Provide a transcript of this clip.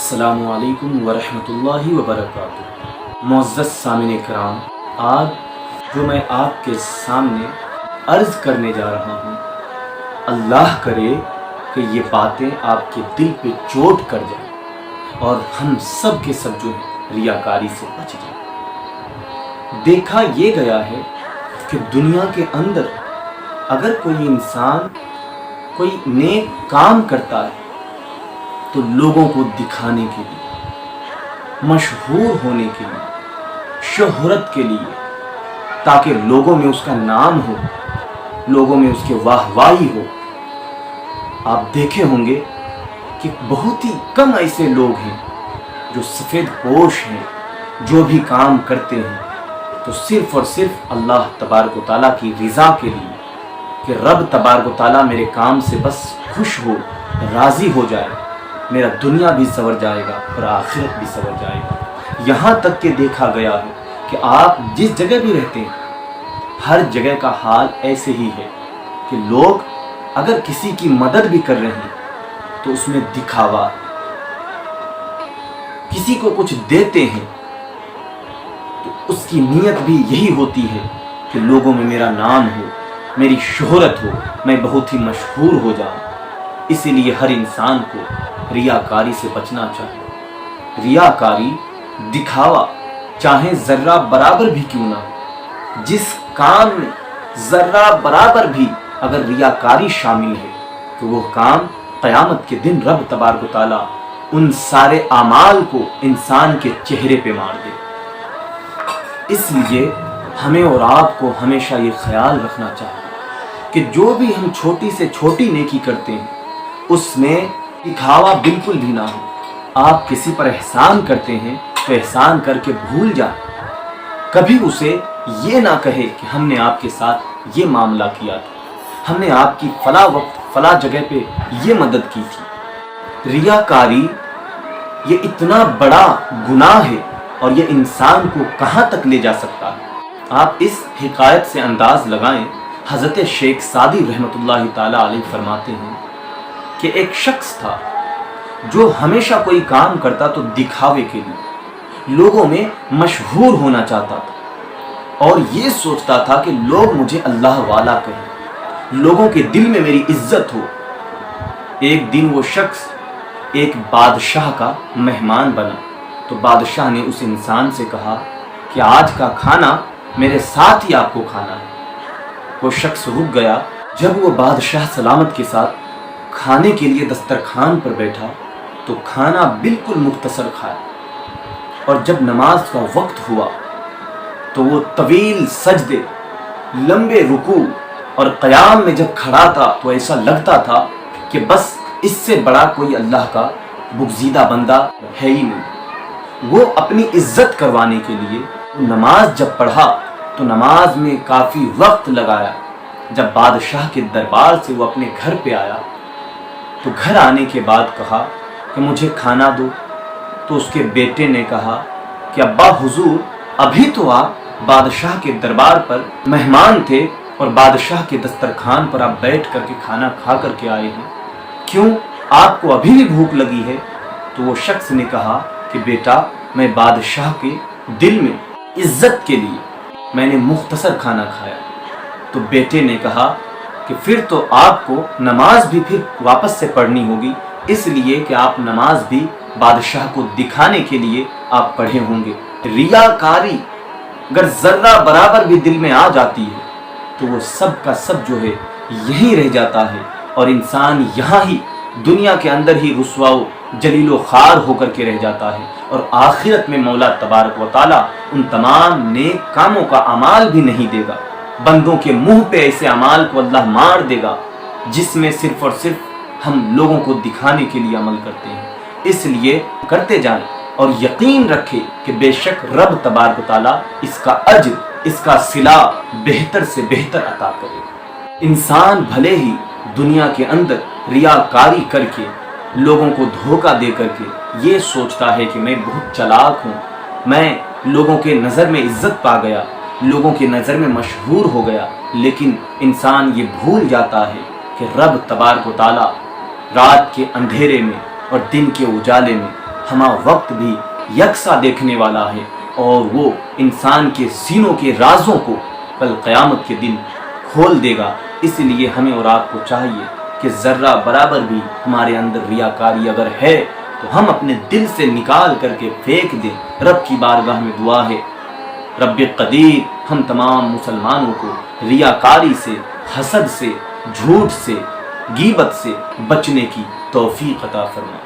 अस्सलामु अलैकुम वरहमतुल्लाहि वबरकातुह। मुअज़्ज़ज़ सामिन इकराम, आज जो मैं आपके सामने अर्ज़ करने जा रहा हूँ, अल्लाह करे कि ये बातें आपके दिल पे चोट कर जाए और हम सब के सब जो है रियाकारी से बच जाए। देखा ये गया है कि दुनिया के अंदर अगर कोई इंसान कोई नेक काम करता है तो लोगों को दिखाने के लिए, मशहूर होने के लिए, शोहरत के लिए, ताकि लोगों में उसका नाम हो, लोगों में उसके वाहवाही हो। आप देखे होंगे कि बहुत ही कम ऐसे लोग हैं जो सफ़ेद पोश हैं, जो भी काम करते हैं तो सिर्फ़ और सिर्फ अल्लाह तबारक व तआला की रज़ा के लिए, कि रब तबारक व तआला मेरे काम से बस खुश हो, राज़ी हो जाए, मेरा दुनिया भी संवर जाएगा और आखिरत भी संवर जाएगा। यहाँ तक कि देखा गया है कि आप जिस जगह भी रहते हैं, हर जगह का हाल ऐसे ही है कि लोग अगर किसी की मदद भी कर रहे हैं तो उसमें दिखावा, किसी को कुछ देते हैं तो उसकी नीयत भी यही होती है कि लोगों में मेरा नाम हो, मेरी शोहरत हो, मैं बहुत ही मशहूर हो जाऊं। इसीलिए हर इंसान को रियाकारी से बचना चाहिए। रियाकारी, दिखावा, चाहे ज़र्रा बराबर भी क्यों ना हो, जिस काम में ज़र्रा बराबर भी अगर रियाकारी शामिल है तो वो काम क़यामत के दिन रब तबारक व तआला उन सारे आमाल को इंसान के चेहरे पे मार दे। इसलिए हमें और आपको हमेशा ये ख्याल रखना चाहिए कि जो भी हम छोटी से छोटी नेकी करते हैं उसमें दिखावा बिल्कुल भी ना हो। आप किसी पर एहसान करते हैं तो एहसान करके भूल जाए, कभी उसे ये ना कहे कि हमने आपके साथ ये मामला किया था, हमने आपकी फला वक्त फला जगह पे ये मदद की थी। रियाकारी ये इतना बड़ा गुनाह है और ये इंसान को कहाँ तक ले जा सकता है। आप इस हिकायत से अंदाज लगाएं। हज़रत शेख सादी रहमतुल्लाहि ताला अलैह फरमाते हैं कि एक शख्स था जो हमेशा कोई काम करता तो दिखावे के लिए, लोगों में मशहूर होना चाहता था और ये सोचता था कि लोग मुझे अल्लाह वाला कहें, लोगों के दिल में मेरी इज्जत हो। एक दिन वो शख्स एक बादशाह का मेहमान बना तो बादशाह ने उस इंसान से कहा कि आज का खाना मेरे साथ ही आपको खाना है। वो शख्स रुक गया। जब वो बादशाह सलामत के साथ खाने के लिए दस्तरखान पर बैठा तो खाना बिल्कुल मुख्तसर खाया और जब नमाज का वक्त हुआ तो वो तवील सजदे, लंबे रुकू और क़याम में जब खड़ा था तो ऐसा लगता था कि बस इससे बड़ा कोई अल्लाह का बुग़्ज़ीदा बंदा है ही नहीं। वो अपनी इज्जत करवाने के लिए नमाज जब पढ़ा तो नमाज में काफ़ी वक्त लगाया। जब बादशाह के दरबार से वो अपने घर पे आया तो घर आने के बाद कहा कि मुझे खाना दो। तो उसके बेटे ने कहा कि अब्बा हुजूर, अभी तो आप बादशाह के दरबार पर मेहमान थे और बादशाह के दस्तरखान पर आप बैठ करके खाना खा करके आए हैं, क्यों आपको अभी भी भूख लगी है? तो वो शख्स ने कहा कि बेटा, मैं बादशाह के दिल में इज्जत के लिए मैंने मुख्तसर खाना खाया। तो बेटे ने कहा कि फिर तो आपको नमाज भी फिर वापस से पढ़नी होगी, इसलिए कि आप नमाज भी बादशाह को दिखाने के लिए आप पढ़े होंगे। रियाकारी अगर ज़र्रा बराबर भी दिल में आ जाती है तो वो सब का सब जो है यहीं रह जाता है और इंसान यहाँ ही दुनिया के अंदर ही रुस्वाओ जलीलो खार होकर के रह जाता है और आखिरत में मौला तबारक व तआला उन तमाम नेक कामों का अमाल भी नहीं देगा। बंदों के मुंह पे ऐसे अमाल को अल्लाह मार देगा जिसमें सिर्फ और सिर्फ हम लोगों को दिखाने के लिए अमल करते हैं। इसलिए करते जाएं और यकीन रखें कि बेशक रब तबारक व तआला इसका अज्र, इसका सिला बेहतर से बेहतर अता करेगा। इंसान भले ही दुनिया के अंदर रियाकारी करके, लोगों को धोखा दे करके ये सोचता है कि मैं बहुत चालाक हूँ, मैं लोगों के नज़र में इज्जत पा गया, लोगों की नज़र में मशहूर हो गया, लेकिन इंसान ये भूल जाता है कि रब तबारक व तआला रात के अंधेरे में और दिन के उजाले में ہما وقت بھی یکساں دیکھنے والا ہے، اور وہ انسان کے سینوں کے رازوں کو کل قیامت کے دن کھول دے گا۔ اس لیے ہمیں اور آپ کو چاہیے کہ ذرہ برابر بھی ہمارے اندر ریاکاری اگر ہے تو ہم اپنے دل سے نکال کر کے پھینک دیں۔ رب کی بارگاہ میں دعا ہے، رب قدیر ہم تمام مسلمانوں کو ریاکاری سے، حسد سے، جھوٹ سے، غیبت سے بچنے کی توفیق عطا فرما۔